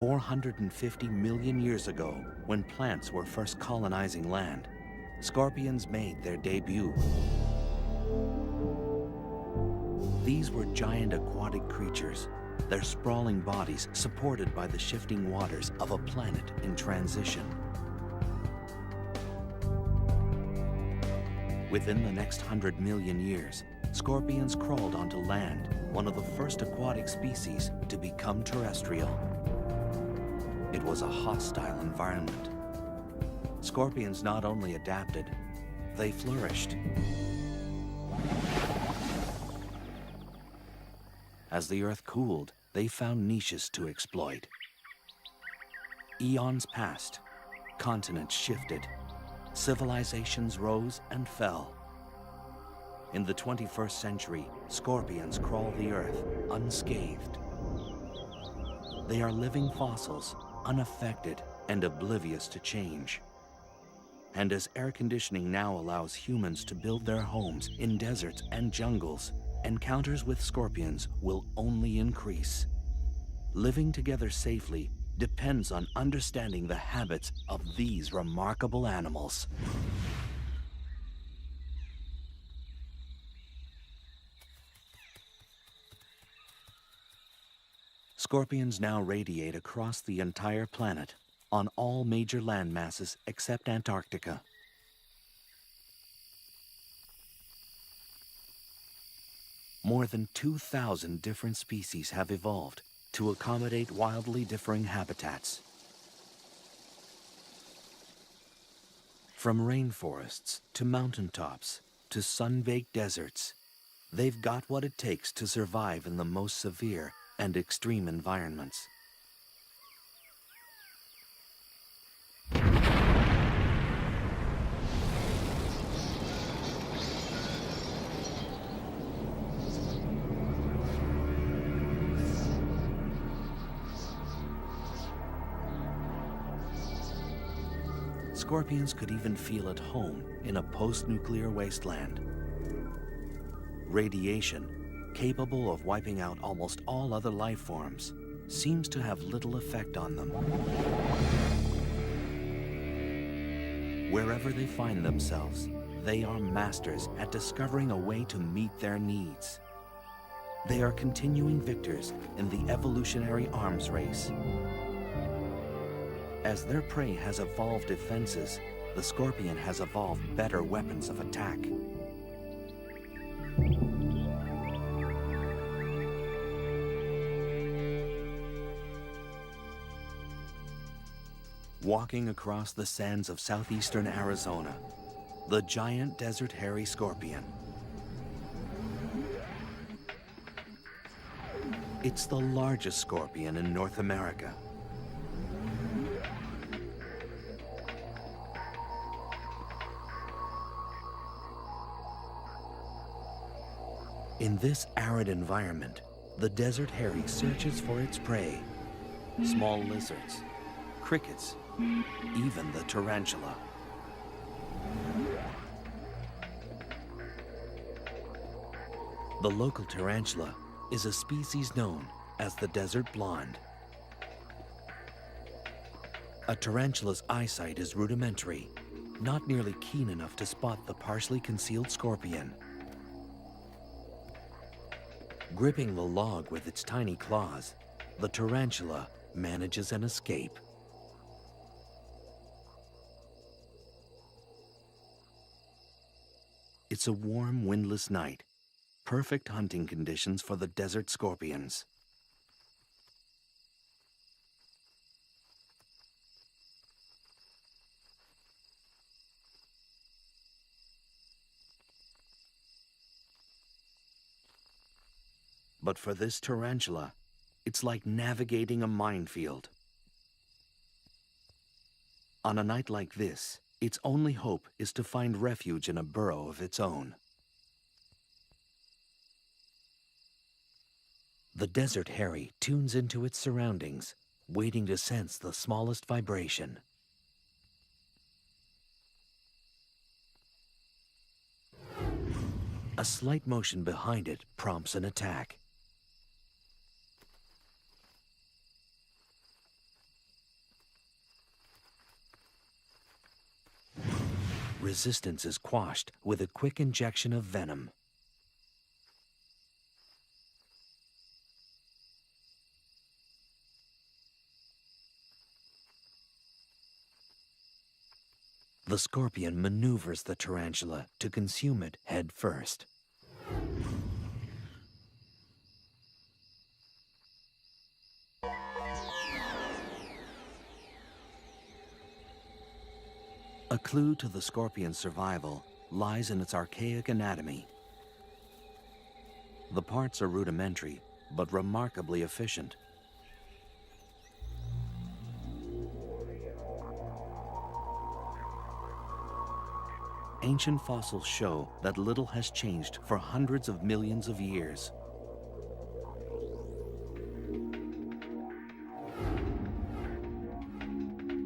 450 million years ago, when plants were first colonizing land, scorpions made their debut. These were giant aquatic creatures, their sprawling bodies supported by the shifting waters of a planet in transition. Within the next 100 million years, scorpions crawled onto land, one of the first aquatic species to become terrestrial. It was a hostile environment. Scorpions not only adapted, they flourished. As the Earth cooled, they found niches to exploit. Eons passed, continents shifted, civilizations rose and fell. In the 21st century, scorpions crawl the Earth unscathed. They are living fossils, unaffected and oblivious to change. And as air conditioning now allows humans to build their homes in deserts and jungles, encounters with scorpions will only increase. Living together safely depends on understanding the habits of these remarkable animals. Scorpions now radiate across the entire planet, on all major land masses except Antarctica. More than 2,000 different species have evolved to accommodate wildly differing habitats. From rainforests to mountaintops to sun-baked deserts, they've got what it takes to survive in the most severe and extreme environments. Scorpions could even feel at home in a post-nuclear wasteland. Radiation, capable of wiping out almost all other life forms, seems to have little effect on them. Wherever they find themselves, they are masters at discovering a way to meet their needs. They are continuing victors in the evolutionary arms race. As their prey has evolved defenses, the scorpion has evolved better weapons of attack. Walking across the sands of southeastern Arizona, the giant desert hairy scorpion. It's the largest scorpion in North America. In this arid environment, the desert hairy searches for its prey, small lizards, crickets, even the tarantula. The local tarantula is a species known as the desert blonde. A tarantula's eyesight is rudimentary, not nearly keen enough to spot the partially concealed scorpion. Gripping the log with its tiny claws, the tarantula manages an escape. It's a warm, windless night, perfect hunting conditions for the desert scorpions. But for this tarantula, it's like navigating a minefield. On a night like this, its only hope is to find refuge in a burrow of its own. The desert hairy tunes into its surroundings, waiting to sense the smallest vibration. A slight motion behind it prompts an attack. resistance is quashed with a quick injection of venom. The scorpion maneuvers the tarantula to consume it head first. A clue to the scorpion's survival lies in its archaic anatomy. The parts are rudimentary, but remarkably efficient. Ancient fossils show that little has changed for hundreds of millions of years.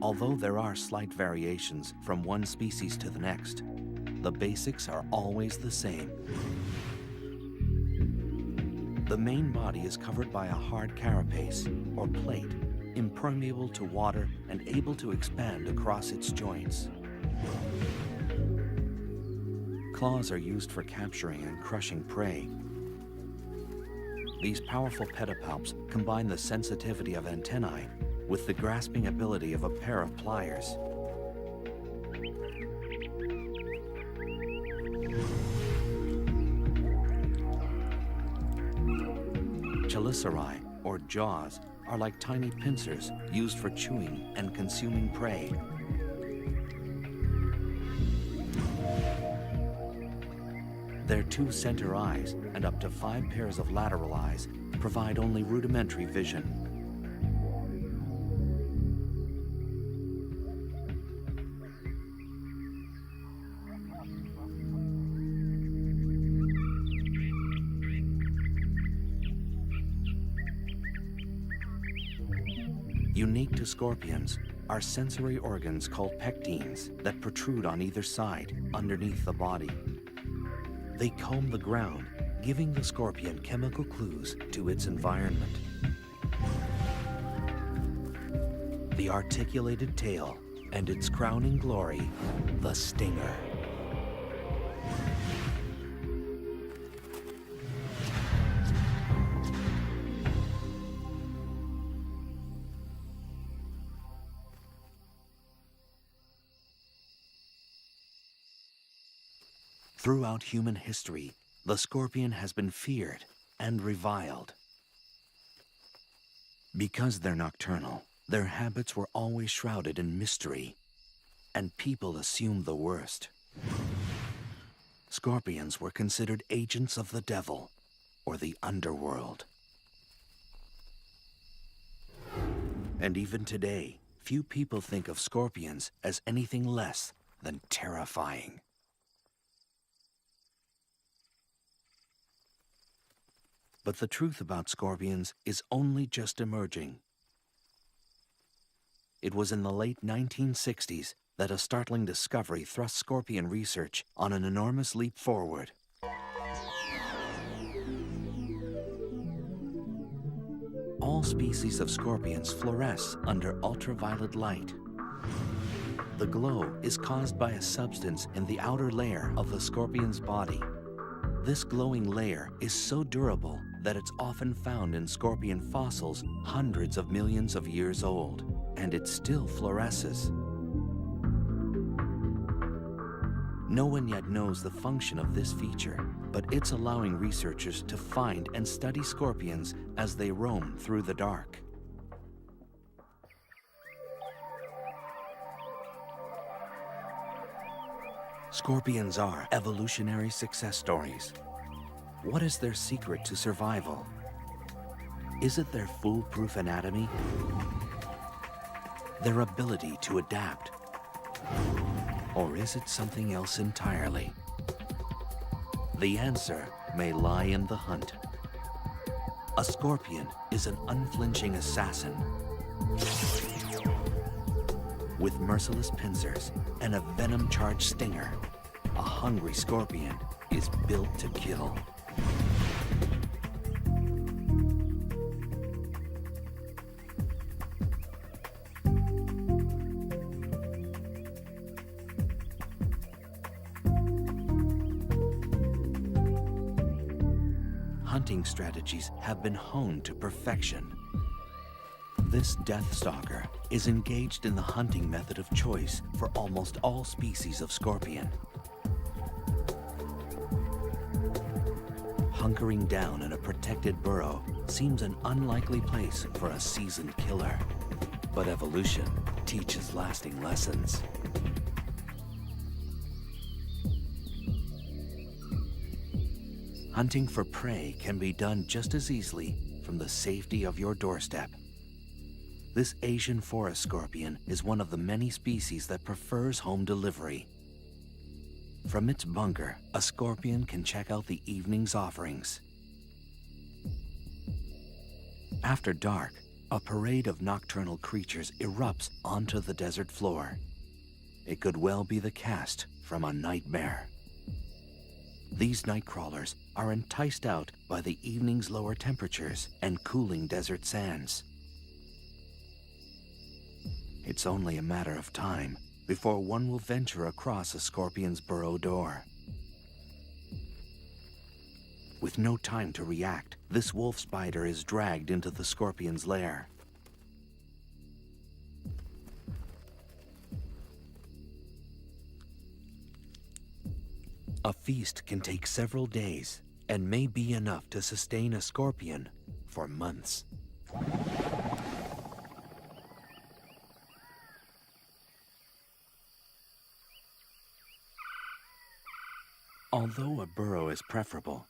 Although there are slight variations from one species to the next, the basics are always the same. The main body is covered by a hard carapace, or plate, impermeable to water and able to expand across its joints. Claws are used for capturing and crushing prey. These powerful pedipalps combine the sensitivity of antennae with the grasping ability of a pair of pliers. Chelicerae, or jaws, are like tiny pincers used for chewing and consuming prey. Their 2 center eyes and up to 5 pairs of lateral eyes provide only rudimentary vision. Unique to scorpions are sensory organs called pectines that protrude on either side, underneath the body. They comb the ground, giving the scorpion chemical clues to its environment. The articulated tail and its crowning glory, the stinger. Throughout human history, the scorpion has been feared and reviled. Because they're nocturnal, their habits were always shrouded in mystery, and people assumed the worst. Scorpions were considered agents of the devil or the underworld. And even today, few people think of scorpions as anything less than terrifying. But the truth about scorpions is only just emerging. It was in the late 1960s that a startling discovery thrust scorpion research on an enormous leap forward. All species of scorpions fluoresce under ultraviolet light. The glow is caused by a substance in the outer layer of the scorpion's body. This glowing layer is so durable that it's often found in scorpion fossils hundreds of millions of years old, and it still fluoresces. No one yet knows the function of this feature, but it's allowing researchers to find and study scorpions as they roam through the dark. Scorpions are evolutionary success stories. What is their secret to survival? Is it their foolproof anatomy? Their ability to adapt? Or is it something else entirely? The answer may lie in the hunt. A scorpion is an unflinching assassin with merciless pincers and a venom-charged stinger. A hungry scorpion is built to kill. hunting strategies have been honed to perfection. This death stalker is engaged in the hunting method of choice for almost all species of scorpion. Hunkering down in a protected burrow seems an unlikely place for a seasoned killer, but evolution teaches lasting lessons. Hunting for prey can be done just as easily from the safety of your doorstep. This Asian forest scorpion is one of the many species that prefers home delivery. From its bunker, a scorpion can check out the evening's offerings. After dark, a parade of nocturnal creatures erupts onto the desert floor. It could well be the cast from a nightmare. These night crawlers are enticed out by the evening's lower temperatures and cooling desert sands. It's only a matter of time before one will venture across a scorpion's burrow door. With no time to react, this wolf spider is dragged into the scorpion's lair. A feast can take several days and may be enough to sustain a scorpion for months. Although a burrow is preferable,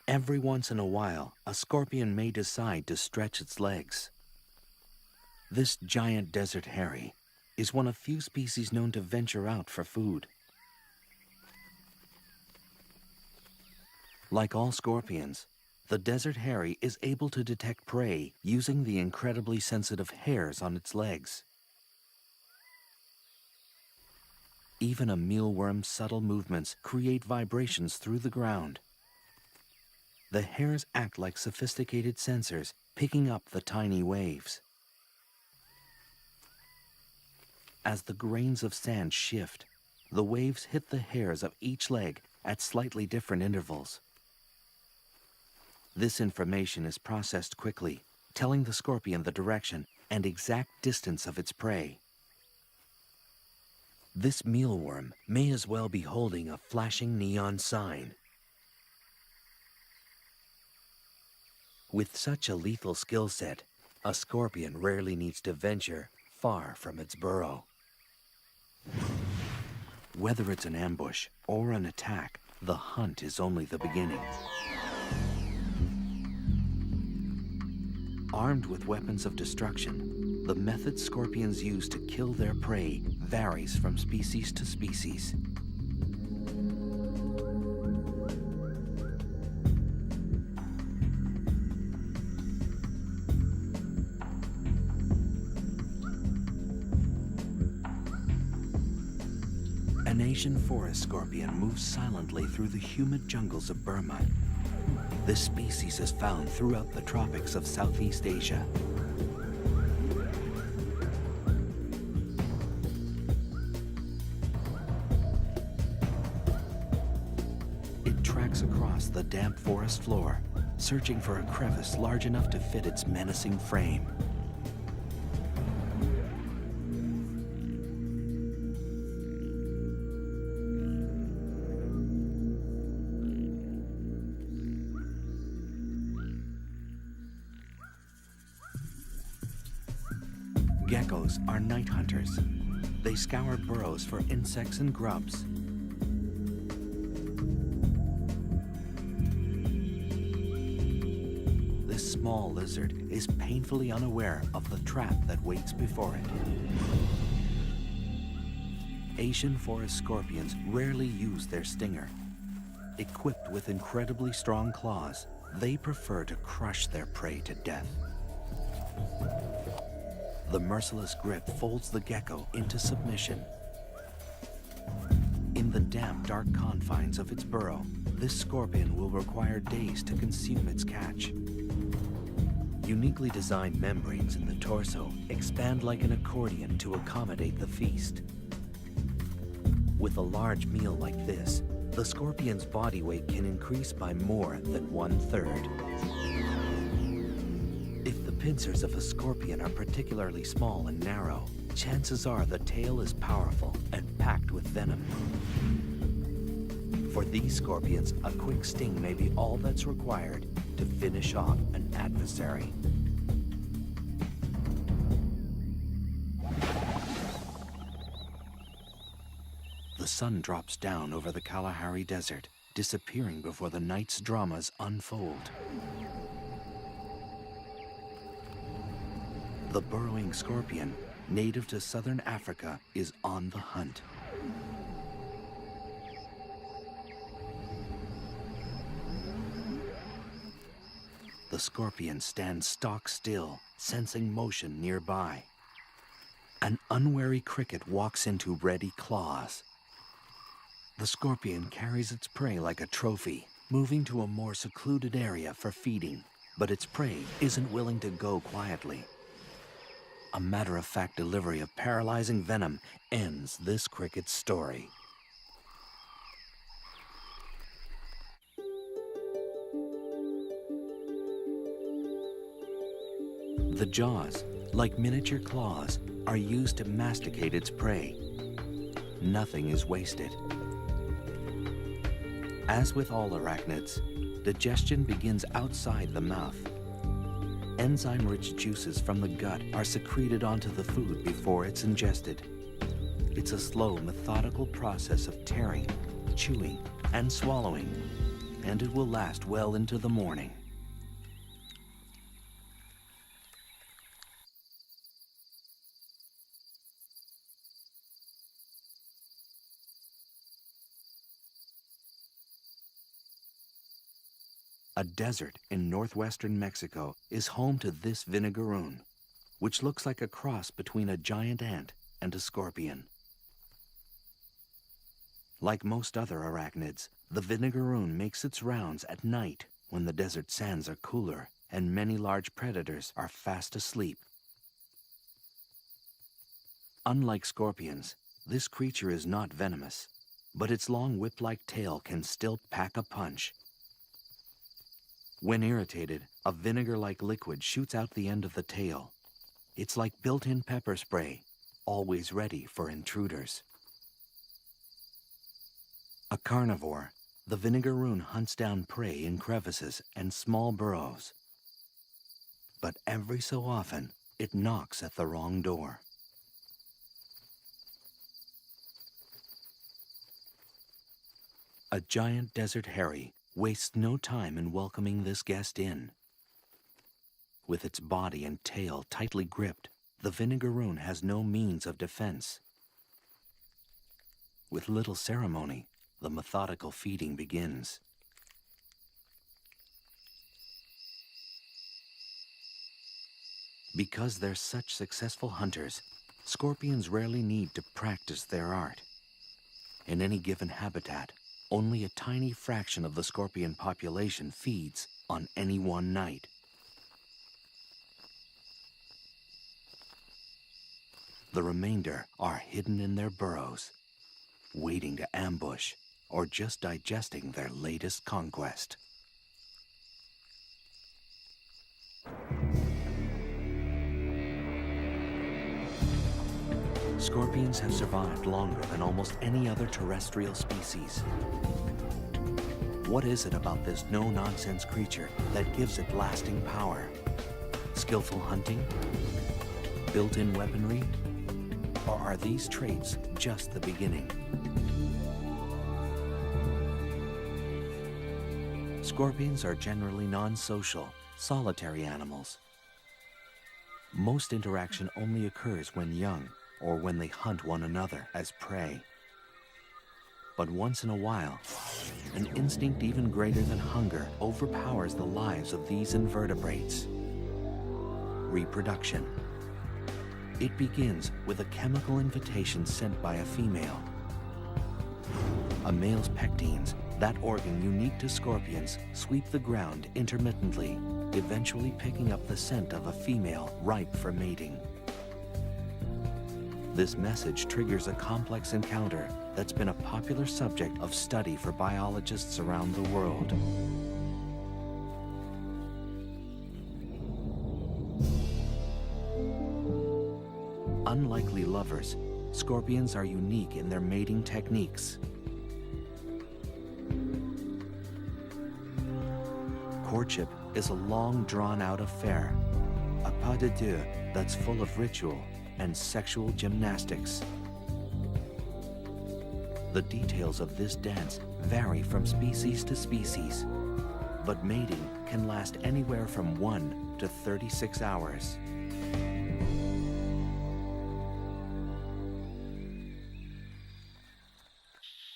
every once in a while a scorpion may decide to stretch its legs. This giant desert hairy is one of few species known to venture out for food. Like all scorpions, the desert hairy is able to detect prey using the incredibly sensitive hairs on its legs. Even a mealworm's subtle movements create vibrations through the ground. The hairs act like sophisticated sensors, picking up the tiny waves. As the grains of sand shift, the waves hit the hairs of each leg at slightly different intervals. This information is processed quickly, telling the scorpion the direction and exact distance of its prey. This mealworm may as well be holding a flashing neon sign. With such a lethal skill set, a scorpion rarely needs to venture far from its burrow. Whether it's an ambush or an attack, the hunt is only the beginning. Armed with weapons of destruction, the method scorpions use to kill their prey varies from species to species. An Asian forest scorpion moves silently through the humid jungles of Burma. This species is found throughout the tropics of Southeast Asia. It tracks across the damp forest floor, searching for a crevice large enough to fit its menacing frame. Geckos are night hunters. They scour burrows for insects and grubs. This small lizard is painfully unaware of the trap that waits before it. Asian forest scorpions rarely use their stinger. Equipped with incredibly strong claws, they prefer to crush their prey to death. The merciless grip folds the gecko into submission. In the damp, dark confines of its burrow, this scorpion will require days to consume its catch. Uniquely designed membranes in the torso expand like an accordion to accommodate the feast. With a large meal like this, the scorpion's body weight can increase by more than 1/3. If the pincers of a scorpion are particularly small and narrow, chances are the tail is powerful and packed with venom. For these scorpions, a quick sting may be all that's required to finish off an adversary. The sun drops down over the Kalahari Desert, disappearing before the night's dramas unfold. The burrowing scorpion, native to southern Africa, is on the hunt. The scorpion stands stock still, sensing motion nearby. An unwary cricket walks into ready claws. The scorpion carries its prey like a trophy, moving to a more secluded area for feeding, but its prey isn't willing to go quietly. A matter-of-fact delivery of paralyzing venom ends this cricket's story. The jaws, like miniature claws, are used to masticate its prey. Nothing is wasted. As with all arachnids, digestion begins outside the mouth. Enzyme-rich juices from the gut are secreted onto the food before it's ingested. It's a slow, methodical process of tearing, chewing, and swallowing, and it will last well into the morning. A desert in northwestern Mexico is home to this vinegaroon, which looks like a cross between a giant ant and a scorpion. Like most other arachnids, the vinegaroon makes its rounds at night when the desert sands are cooler and many large predators are fast asleep. Unlike scorpions, this creature is not venomous, but its long whip-like tail can still pack a punch. When irritated, a vinegar-like liquid shoots out the end of the tail. It's like built-in pepper spray, always ready for intruders. A carnivore, the vinegaroon hunts down prey in crevices and small burrows. But every so often, it knocks at the wrong door. A giant desert hairy wastes no time in welcoming this guest in. With its body and tail tightly gripped, the vinegaroon has no means of defense. With little ceremony, the methodical feeding begins. Because they're such successful hunters, scorpions rarely need to practice their art. In any given habitat, only a tiny fraction of the scorpion population feeds on any one night. The remainder are hidden in their burrows, waiting to ambush or just digesting their latest conquest. Scorpions have survived longer than almost any other terrestrial species. What is it about this no-nonsense creature that gives it lasting power? Skillful hunting? Built-in weaponry? Or are these traits just the beginning? Scorpions are generally non-social, solitary animals. Most interaction only occurs when young, or when they hunt one another as prey. But once in a while, an instinct even greater than hunger overpowers the lives of these invertebrates. Reproduction. It begins with a chemical invitation sent by a female. A male's pectines, that organ unique to scorpions, sweep the ground intermittently, eventually picking up the scent of a female ripe for mating. This message triggers a complex encounter that's been a popular subject of study for biologists around the world. Unlikely lovers, scorpions are unique in their mating techniques. Courtship is a long, drawn-out affair, a pas de deux that's full of ritual and sexual gymnastics. The details of this dance vary from species to species, but mating can last anywhere from 1 to 36 hours.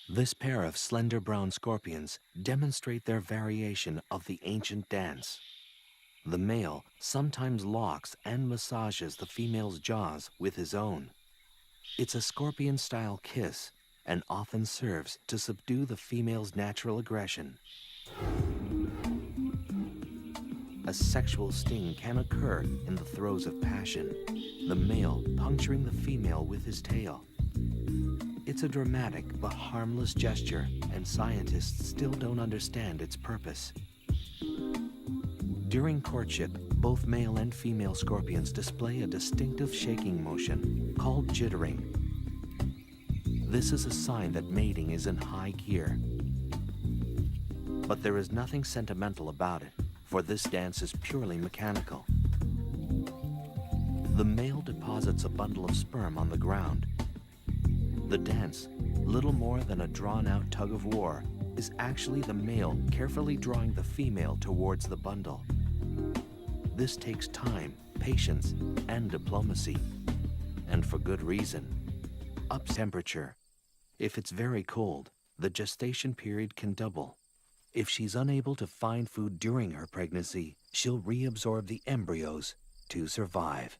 This pair of slender brown scorpions demonstrate their variation of the ancient dance. The male sometimes locks and massages the female's jaws with his own. It's a scorpion-style kiss and often serves to subdue the female's natural aggression. A sexual sting can occur in the throes of passion, the male puncturing the female with his tail. It's a dramatic but harmless gesture, and scientists still don't understand its purpose. During courtship, both male and female scorpions display a distinctive shaking motion called jittering. This is a sign that mating is in high gear. But there is nothing sentimental about it, for this dance is purely mechanical. The male deposits a bundle of sperm on the ground. The dance, little more than a drawn-out tug-of-war, is actually the male carefully drawing the female towards the bundle. This takes time, patience, and diplomacy, and for good reason. Up temperature. If it's very cold, the gestation period can double. If she's unable to find food during her pregnancy, she'll reabsorb the embryos to survive.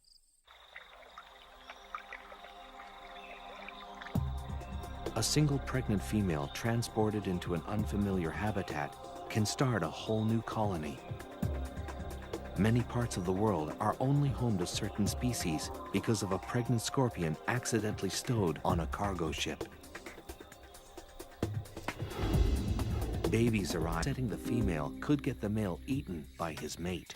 A single pregnant female transported into an unfamiliar habitat can start a whole new colony. Many parts of the world are only home to certain species because of a pregnant scorpion accidentally stowed on a cargo ship. Babies arrive, setting the female could get the male eaten by his mate.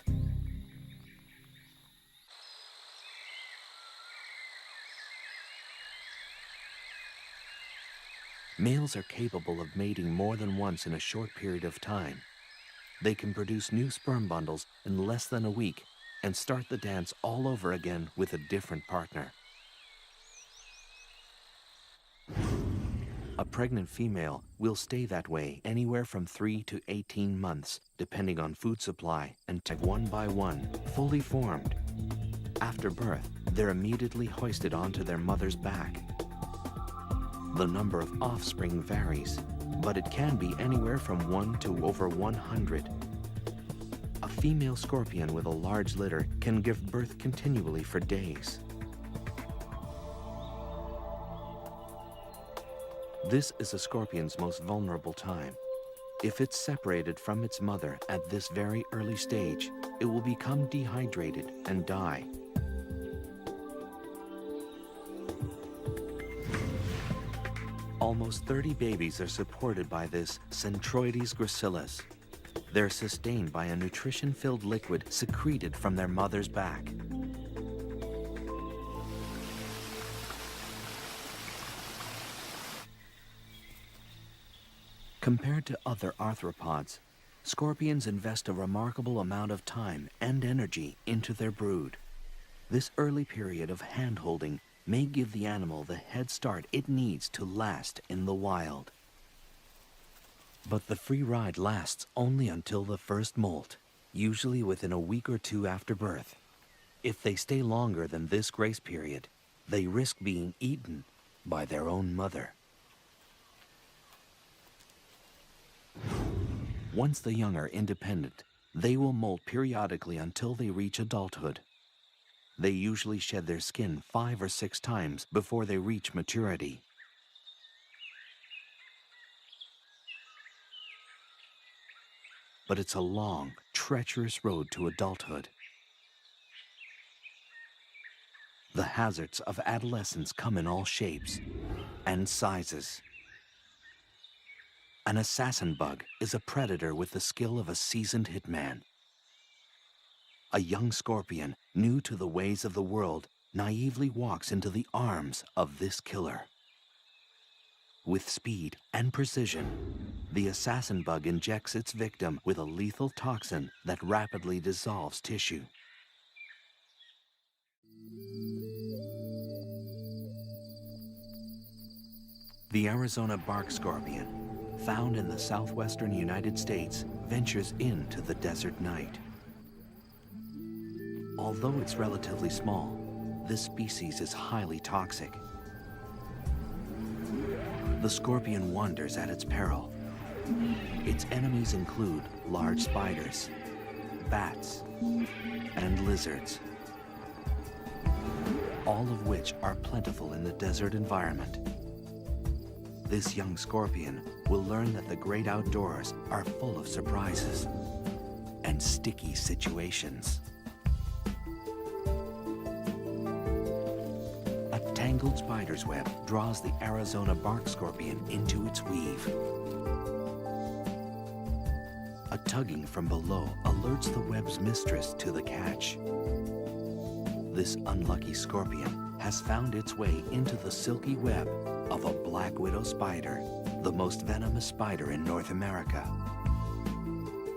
Males are capable of mating more than once in a short period of time. They can produce new sperm bundles in less than a week and start the dance all over again with a different partner. A pregnant female will stay that way anywhere from 3 to 18 months, depending on food supply, and tag one by one, fully formed. After birth, they're immediately hoisted onto their mother's back. The number of offspring varies, but it can be anywhere from 1 to over 100. A female scorpion with a large litter can give birth continually for days. This is a scorpion's most vulnerable time. If it's separated from its mother at this very early stage, it will become dehydrated and die. Almost 30 babies are supported by this Centroides gracilis. They're sustained by a nutrition-filled liquid secreted from their mother's back. Compared to other arthropods, scorpions invest a remarkable amount of time and energy into their brood. This early period of hand-holding may give the animal the head start it needs to last in the wild. But the free ride lasts only until the first molt, usually within a week or two after birth. If they stay longer than this grace period, they risk being eaten by their own mother. Once the young are independent, they will molt periodically until they reach adulthood. They usually shed their skin 5 or 6 times before they reach maturity. But it's a long, treacherous road to adulthood. The hazards of adolescence come in all shapes and sizes. An assassin bug is a predator with the skill of a seasoned hitman. A young scorpion, new to the ways of the world, naively walks into the arms of this killer. With speed and precision, the assassin bug injects its victim with a lethal toxin that rapidly dissolves tissue. The Arizona bark scorpion, found in the southwestern United States, ventures into the desert night. Although it's relatively small, this species is highly toxic. The scorpion wanders at its peril. Its enemies include large spiders, bats, and lizards, all of which are plentiful in the desert environment. This young scorpion will learn that the great outdoors are full of surprises and sticky situations. A tangled spider's web draws the Arizona bark scorpion into its weave. A tugging from below alerts the web's mistress to the catch. This unlucky scorpion has found its way into the silky web of a black widow spider, the most venomous spider in North America.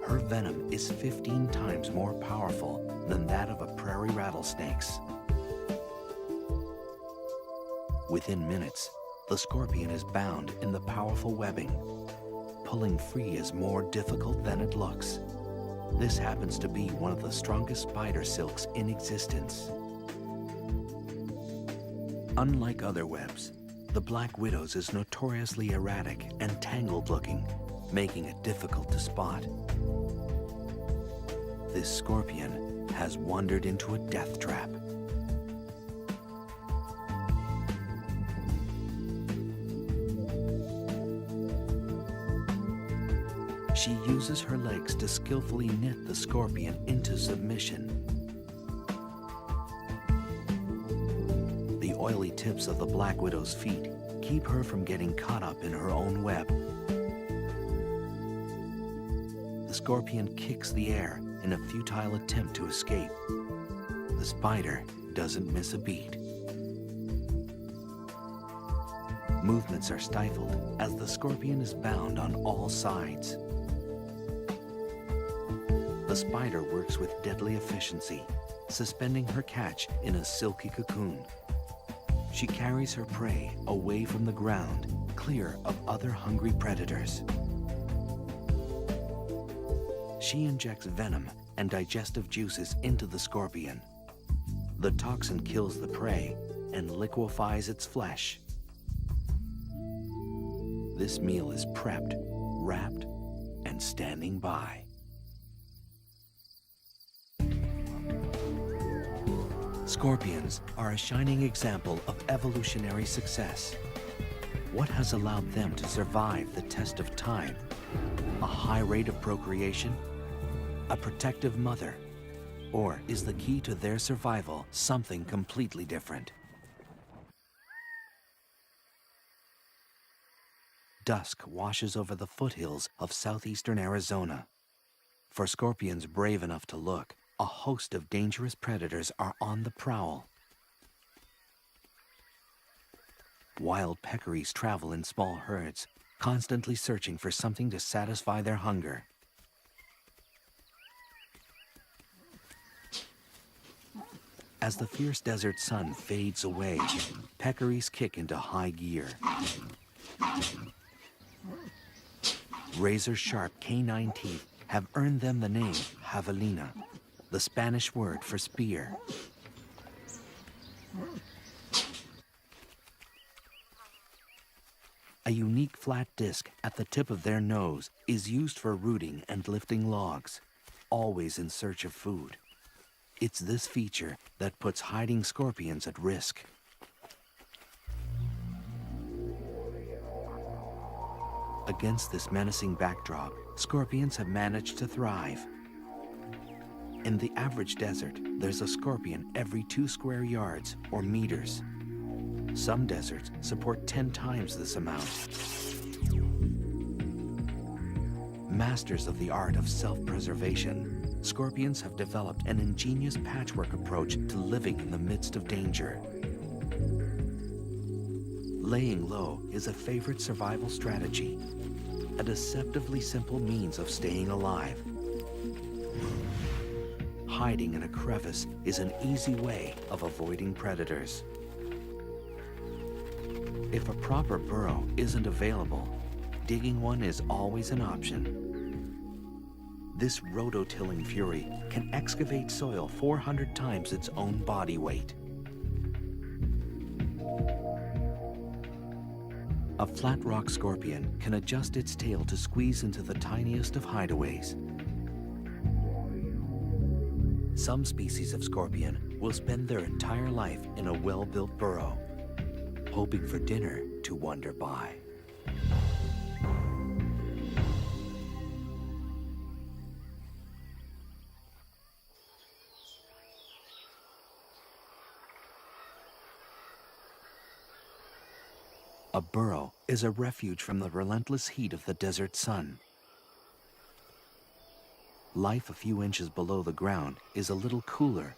Her venom is 15 times more powerful than that of a prairie rattlesnake's. Within minutes, the scorpion is bound in the powerful webbing. Pulling free is more difficult than it looks. This happens to be one of the strongest spider silks in existence. Unlike other webs, the black widow's is notoriously erratic and tangled-looking, making it difficult to spot. This scorpion has wandered into a death trap. She uses her legs to skillfully knit the scorpion into submission. The oily tips of the black widow's feet keep her from getting caught up in her own web. The scorpion kicks the air in a futile attempt to escape. The spider doesn't miss a beat. Movements are stifled as the scorpion is bound on all sides. The spider works with deadly efficiency, suspending her catch in a silky cocoon. She carries her prey away from the ground, clear of other hungry predators. She injects venom and digestive juices into the scorpion. The toxin kills the prey and liquefies its flesh. This meal is prepped, wrapped, and standing by. Scorpions are a shining example of evolutionary success. What has allowed them to survive the test of time? A high rate of procreation? A protective mother? Or is the key to their survival something completely different? Dusk washes over the foothills of southeastern Arizona. For scorpions brave enough to look, a host of dangerous predators are on the prowl. Wild peccaries travel in small herds, constantly searching for something to satisfy their hunger. As the fierce desert sun fades away, peccaries kick into high gear. Razor-sharp canine teeth have earned them the name javelina, the Spanish word for spear. A unique flat disc at the tip of their nose is used for rooting and lifting logs, always in search of food. It's this feature that puts hiding scorpions at risk. Against this menacing backdrop, scorpions have managed to thrive. In the average desert, there's a scorpion every 2 square yards or meters. Some deserts support 10 times this amount. Masters of the art of self-preservation, scorpions have developed an ingenious patchwork approach to living in the midst of danger. Laying low is a favorite survival strategy, a deceptively simple means of staying alive. Hiding in a crevice is an easy way of avoiding predators. If a proper burrow isn't available, digging one is always an option. This rototilling fury can excavate soil 400 times its own body weight. A flat rock scorpion can adjust its tail to squeeze into the tiniest of hideaways. Some species of scorpion will spend their entire life in a well-built burrow, hoping for dinner to wander by. A burrow is a refuge from the relentless heat of the desert sun. Life a few inches below the ground is a little cooler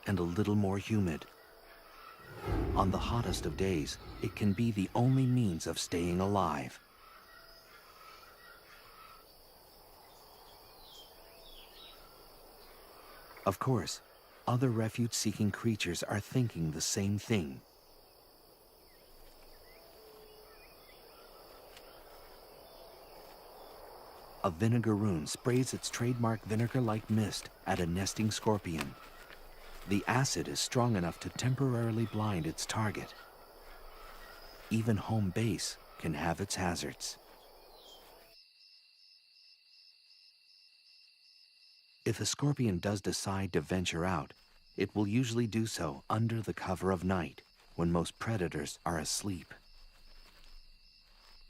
and a little more humid. On the hottest of days, it can be the only means of staying alive. Of course, other refuge-seeking creatures are thinking the same thing. A vinegaroon sprays its trademark vinegar-like mist at a nesting scorpion. The acid is strong enough to temporarily blind its target. Even home base can have its hazards. If a scorpion does decide to venture out, it will usually do so under the cover of night, when most predators are asleep.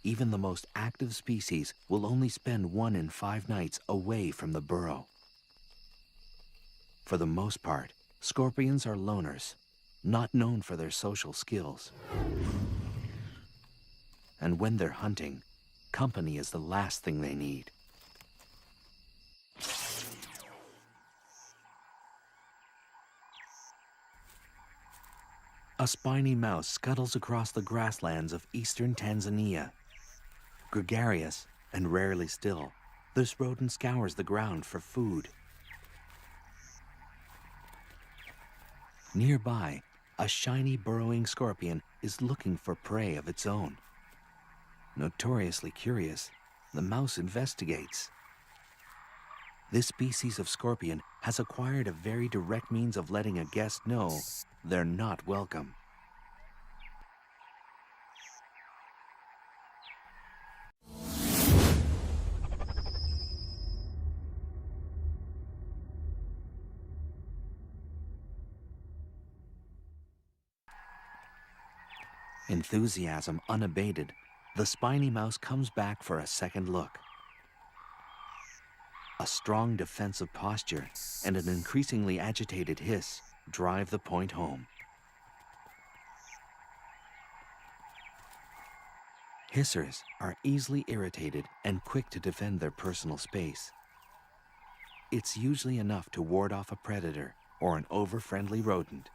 Even the most active species will only spend 1 in 5 nights away from the burrow. For the most part, scorpions are loners, not known for their social skills. And when they're hunting, company is the last thing they need. A spiny mouse scuttles across the grasslands of eastern Tanzania. Gregarious and rarely still, this rodent scours the ground for food. Nearby, a shiny burrowing scorpion is looking for prey of its own. Notoriously curious, the mouse investigates. This species of scorpion has acquired a very direct means of letting a guest know they're not welcome. Enthusiasm unabated, the spiny mouse comes back for a second look. A strong defensive posture and an increasingly agitated hiss drive the point home. Hissers are easily irritated and quick to defend their personal space. It's usually enough to ward off a predator or an over-friendly rodent.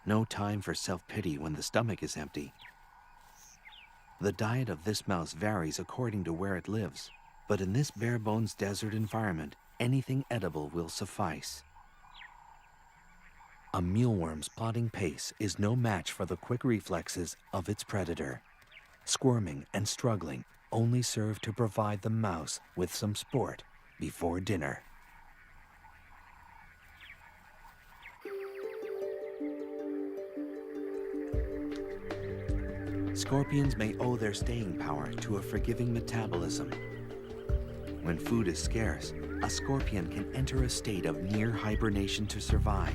No time for self-pity when the stomach is empty. The diet of this mouse varies according to where it lives, but in this bare-bones desert environment, anything edible will suffice. A mealworm's plodding pace is no match for the quick reflexes of its predator. Squirming and struggling only serve to provide the mouse with some sport before dinner. Scorpions may owe their staying power to a forgiving metabolism. When food is scarce, a scorpion can enter a state of near hibernation to survive.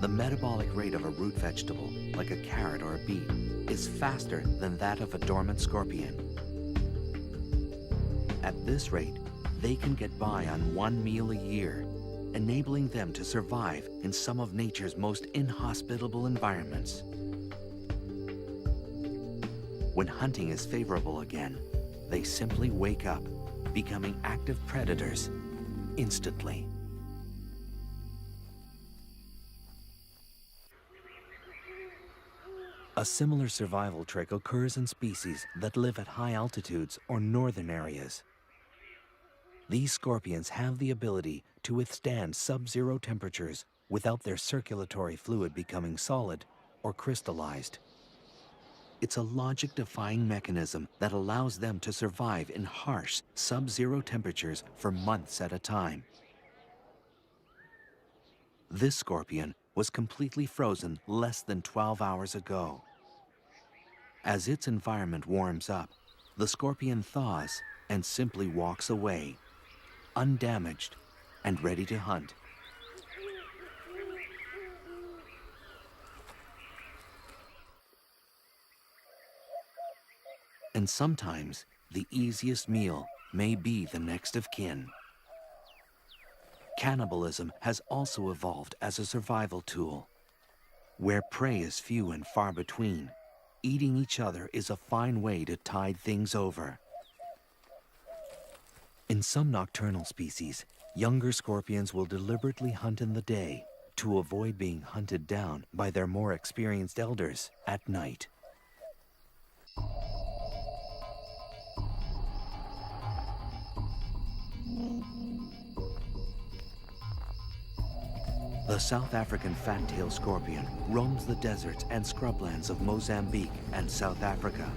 The metabolic rate of a root vegetable, like a carrot or a beet, is faster than that of a dormant scorpion. At this rate, they can get by on one meal a year, enabling them to survive in some of nature's most inhospitable environments. When hunting is favorable again, they simply wake up, becoming active predators instantly. A similar survival trick occurs in species that live at high altitudes or northern areas. These scorpions have the ability to withstand sub-zero temperatures without their circulatory fluid becoming solid or crystallized. It's a logic-defying mechanism that allows them to survive in harsh sub-zero temperatures for months at a time. This scorpion was completely frozen less than 12 hours ago. As its environment warms up, the scorpion thaws and simply walks away, undamaged and ready to hunt. And sometimes, the easiest meal may be the next of kin. Cannibalism has also evolved as a survival tool. Where prey is few and far between, eating each other is a fine way to tide things over. In some nocturnal species, younger scorpions will deliberately hunt in the day to avoid being hunted down by their more experienced elders at night. The South African fat-tailed scorpion roams the deserts and scrublands of Mozambique and South Africa.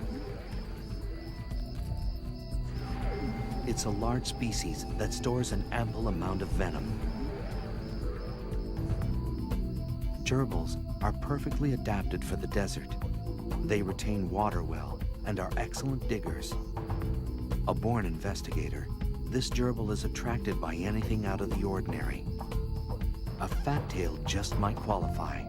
It's a large species that stores an ample amount of venom. Gerbils are perfectly adapted for the desert. They retain water well and are excellent diggers. A born investigator, this gerbil is attracted by anything out of the ordinary. A fat tail just might qualify.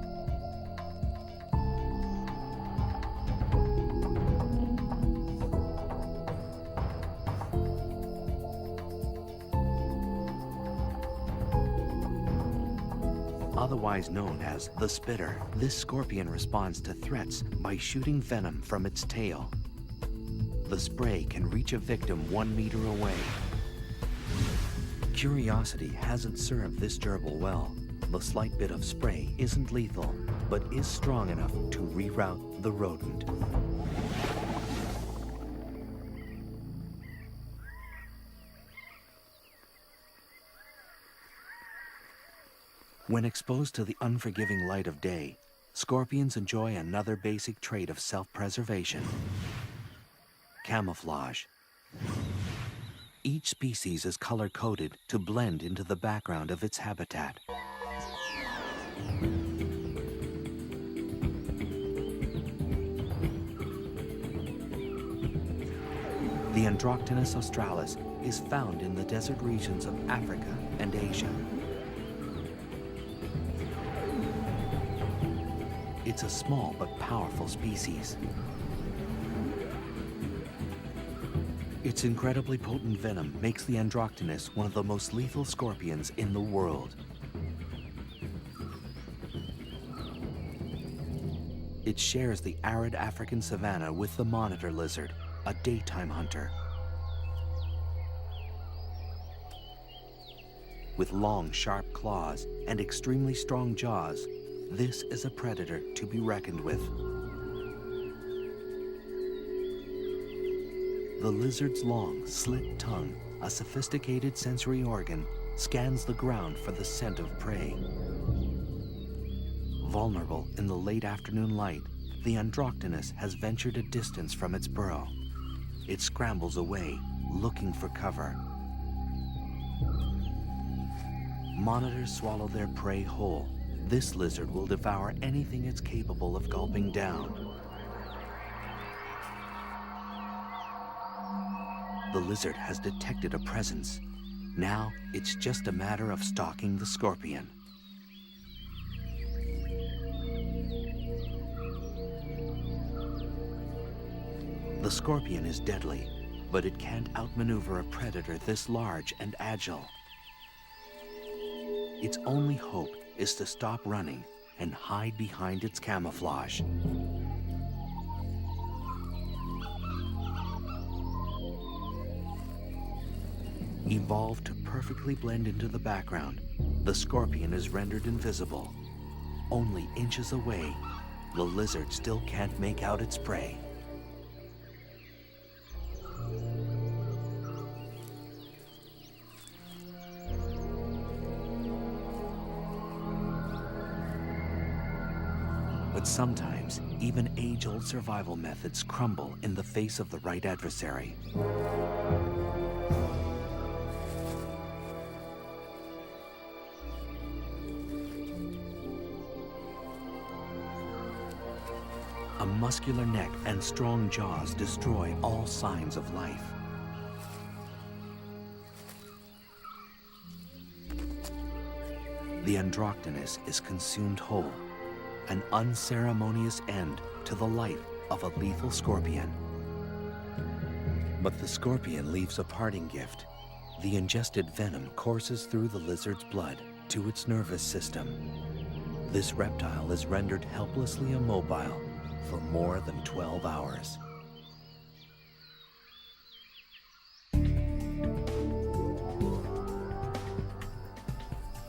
Otherwise known as the spitter, this scorpion responds to threats by shooting venom from its tail. The spray can reach a victim 1 meter away. Curiosity hasn't served this gerbil well. The slight bit of spray isn't lethal, but is strong enough to reroute the rodent. When exposed to the unforgiving light of day, scorpions enjoy another basic trait of self-preservation: camouflage. Each species is color-coded to blend into the background of its habitat. The Androctonus australis is found in the desert regions of Africa and Asia. It's a small but powerful species. Its incredibly potent venom makes the Androctonus one of the most lethal scorpions in the world. It shares the arid African savanna with the monitor lizard, a daytime hunter. With long, sharp claws and extremely strong jaws, this is a predator to be reckoned with. The lizard's long, slit tongue, a sophisticated sensory organ, scans the ground for the scent of prey. Vulnerable in the late afternoon light, the Androctonus has ventured a distance from its burrow. It scrambles away, looking for cover. Monitors swallow their prey whole. This lizard will devour anything it's capable of gulping down. The lizard has detected a presence. Now it's just a matter of stalking the scorpion. The scorpion is deadly, but it can't outmaneuver a predator this large and agile. Its only hope is to stop running and hide behind its camouflage. Evolved to perfectly blend into the background, the scorpion is rendered invisible. Only inches away, the lizard still can't make out its prey. But sometimes, even age-old survival methods crumble in the face of the right adversary. A muscular neck and strong jaws destroy all signs of life. The Androctonus is consumed whole, an unceremonious end to the life of a lethal scorpion. But the scorpion leaves a parting gift. The ingested venom courses through the lizard's blood to its nervous system. This reptile is rendered helplessly immobile for more than 12 hours.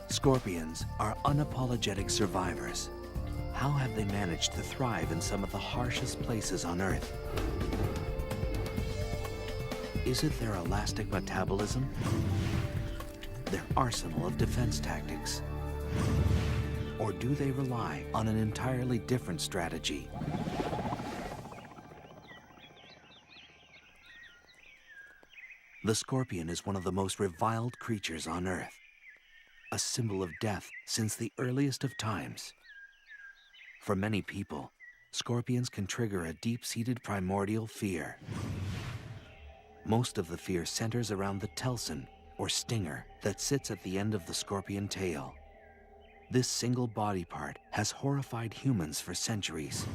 Scorpions are unapologetic survivors. How have they managed to thrive in some of the harshest places on Earth? Is it their elastic metabolism? Their arsenal of defense tactics? Or do they rely on an entirely different strategy? The scorpion is one of the most reviled creatures on Earth, a symbol of death since the earliest of times. For many people, scorpions can trigger a deep-seated primordial fear. Most of the fear centers around the telson, or stinger, that sits at the end of the scorpion tail. This single body part has horrified humans for centuries.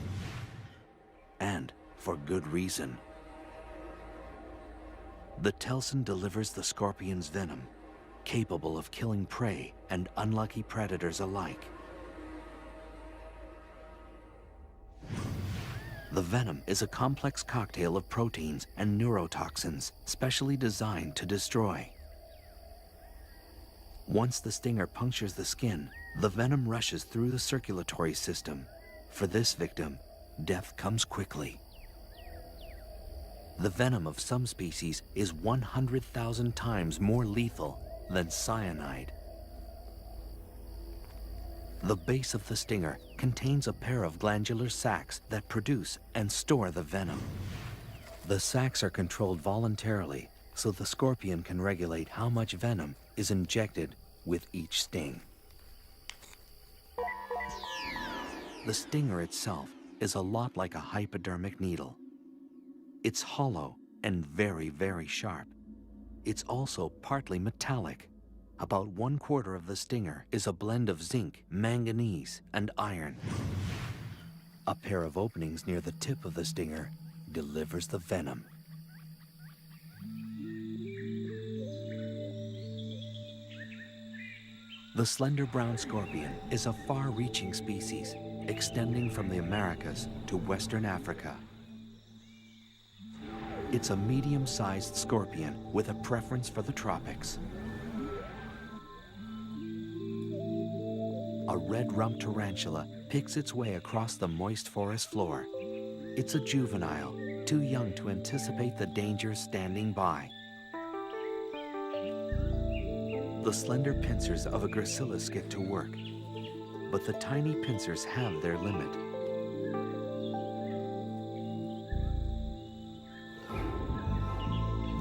And for good reason. The telson delivers the scorpion's venom, capable of killing prey and unlucky predators alike. The venom is a complex cocktail of proteins and neurotoxins specially designed to destroy. Once the stinger punctures the skin, the venom rushes through the circulatory system. For this victim, death comes quickly. The venom of some species is 100,000 times more lethal than cyanide. The base of the stinger contains a pair of glandular sacs that produce and store the venom. The sacs are controlled voluntarily, so the scorpion can regulate how much venom is injected with each sting. The stinger itself is a lot like a hypodermic needle. It's hollow and very, very sharp. It's also partly metallic. About 1/4 of the stinger is a blend of zinc, manganese, and iron. A pair of openings near the tip of the stinger delivers the venom. The slender brown scorpion is a far-reaching species, extending from the Americas to Western Africa. It's a medium-sized scorpion with a preference for the tropics. A red-rumped tarantula picks its way across the moist forest floor. It's a juvenile, too young to anticipate the dangers standing by. The slender pincers of a gracilis get to work, but the tiny pincers have their limit.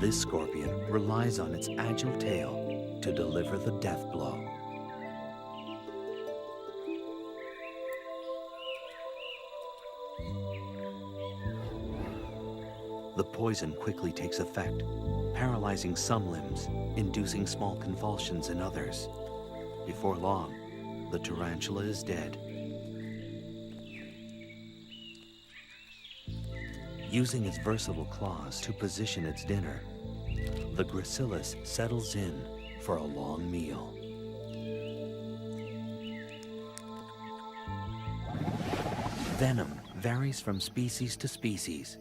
This scorpion relies on its agile tail to deliver the death blow. The poison quickly takes effect, paralyzing some limbs, inducing small convulsions in others. Before long, the tarantula is dead. Using its versatile claws to position its dinner, the gracilis settles in for a long meal. Venom varies from species to species.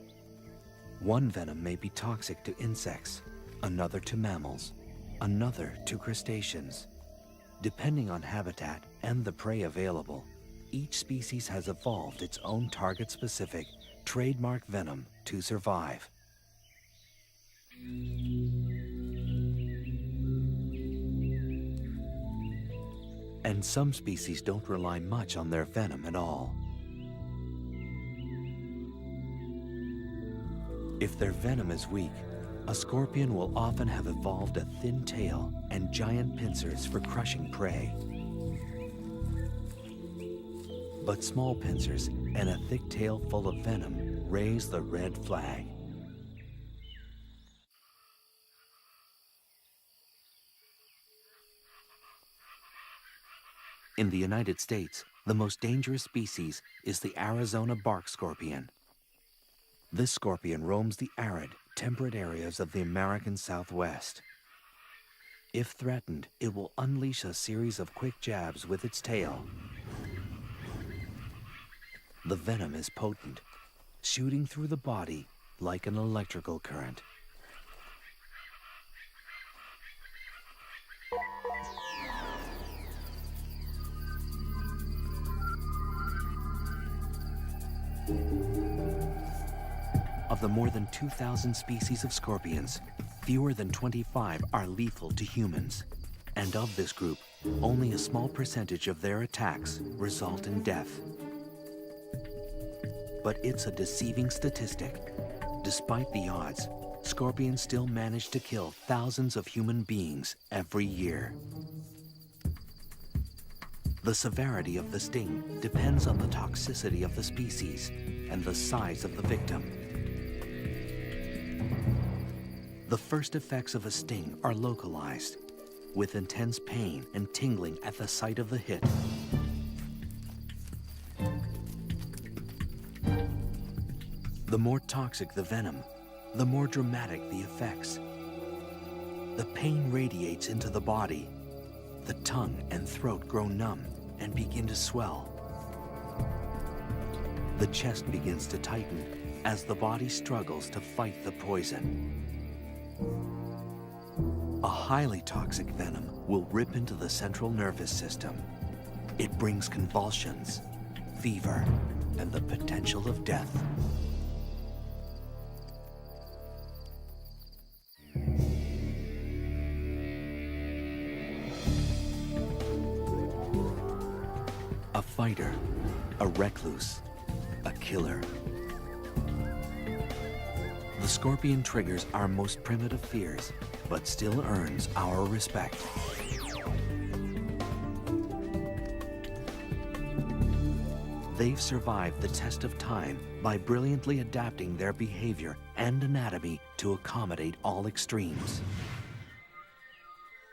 One venom may be toxic to insects, another to mammals, another to crustaceans. Depending on habitat and the prey available, each species has evolved its own target-specific, trademark venom to survive. And some species don't rely much on their venom at all. If their venom is weak, a scorpion will often have evolved a thin tail and giant pincers for crushing prey. But small pincers and a thick tail full of venom raise the red flag. In the United States, the most dangerous species is the Arizona bark scorpion. This scorpion roams the arid, temperate areas of the American Southwest. If threatened, it will unleash a series of quick jabs with its tail. The venom is potent, shooting through the body like an electrical current. Of the more than 2,000 species of scorpions, fewer than 25 are lethal to humans. And of this group, only a small percentage of their attacks result in death. But it's a deceiving statistic. Despite the odds, scorpions still manage to kill thousands of human beings every year. The severity of the sting depends on the toxicity of the species and the size of the victim. The first effects of a sting are localized, with intense pain and tingling at the site of the hit. The more toxic the venom, the more dramatic the effects. The pain radiates into the body. The tongue and throat grow numb and begin to swell. The chest begins to tighten as the body struggles to fight the poison. A highly toxic venom will rip into the central nervous system. It brings convulsions, fever, and the potential of death. A fighter, a recluse, a killer. The scorpion triggers our most primitive fears, but still earns our respect. They've survived the test of time by brilliantly adapting their behavior and anatomy to accommodate all extremes.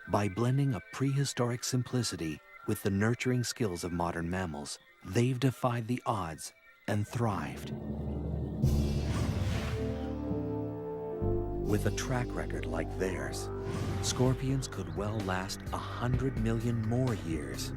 By blending a prehistoric simplicity with the nurturing skills of modern mammals, they've defied the odds and thrived. With a track record like theirs, scorpions could well last 100 million more years.